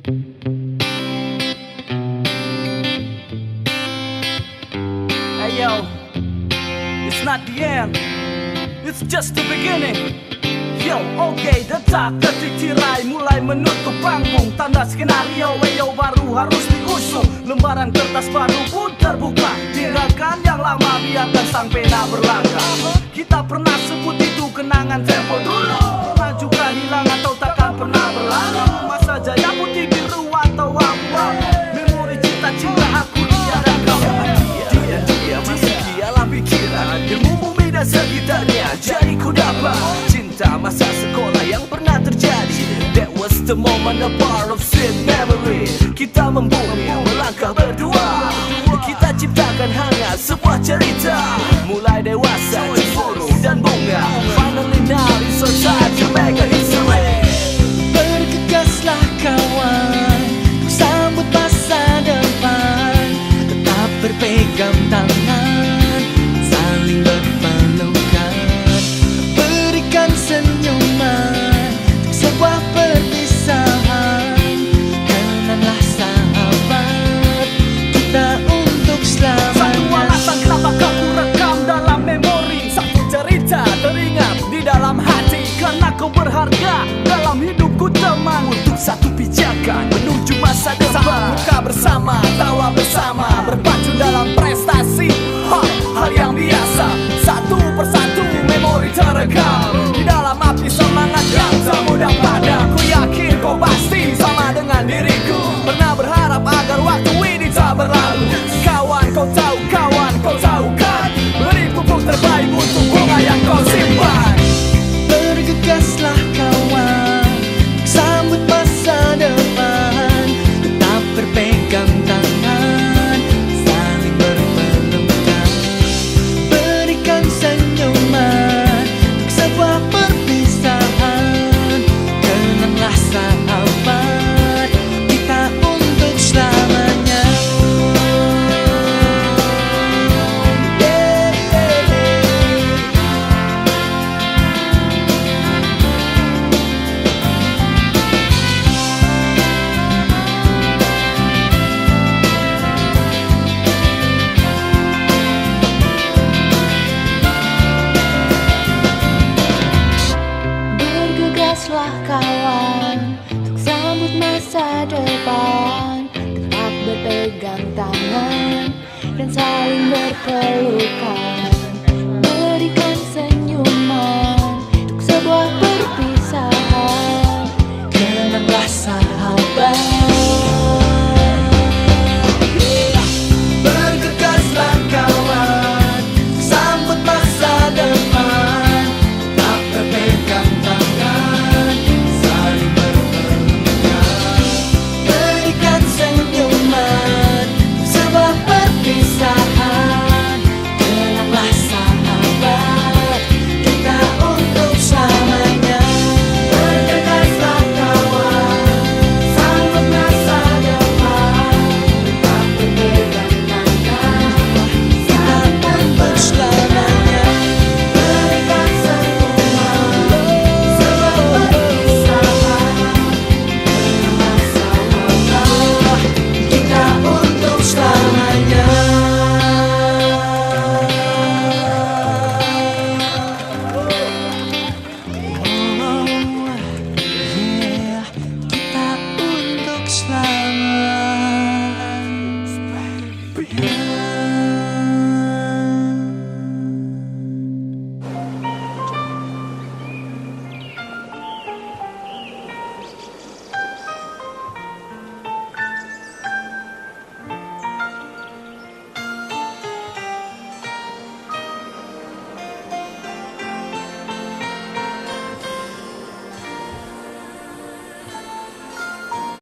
Hey yo, it's not the end, it's just the beginning. Yo, oke, detak detik tirai mulai menutup panggung. Tanda skenario, weyo baru harus diusung. Lembaran kertas baru pun terbuka. Tinggalkan yang lama, biarkan sang pena berlangkah. Kita pernah sebut itu kenangan tempo dulu. Pernah juga hilang atau takkan pernah berlalu. Masa jaya putih biru atau abu-abu. Memori cinta-cinta aku dia dan kamu. Dia masih di alam pikiran. Ilmu bumi dan sekitarnya jadi ku dapat. Cinta masa sekolah yang pernah terjadi. That was the moment, a part of sweet memory. Kita membumi, melangkah berdua. Kita ciptakan hangat sebuah cerita. Mulai dewasa, cemburu dan bunga. Finally now it's our time to make a history. Bergegaslah kawan, untuk sambut masa depan. Tetap berpegang tangan, saling berpelukan. Berikan senyuman untuk sebuah perpisahan. Kenanglah sahabat kita untuk selamanya. Satu alasan kenapa kamu rekam dalam memori. Satu cerita teringat di dalam hati. Karena kau berharga dalam hidupku teman. Untuk satu pijakan menuju masa depan. Muka bersama, tawa bersama, berpacu dalam prestasi. Hal yang biasa, satu persatu memori terekam di dalam api semangat yang termudah padam. Ku yakin kau pasti sama dengan diriku. Pernah berharap agar waktu ini tak berlalu. Kawan kau tahu kan, beri pupuk terbaik untuk bunga yang kau simpan. Bergegaslah kawan, sambut masa depan. Tetap berpegang tangan, saling berpelukan. Berikan senyuman untuk sebuah perpisahan. Kenanglah sahabat kita untuk selamanya. Bergegaslah kawan, untuk sambut masa depan. Tetap berpegang tangan dan saling berpelukan.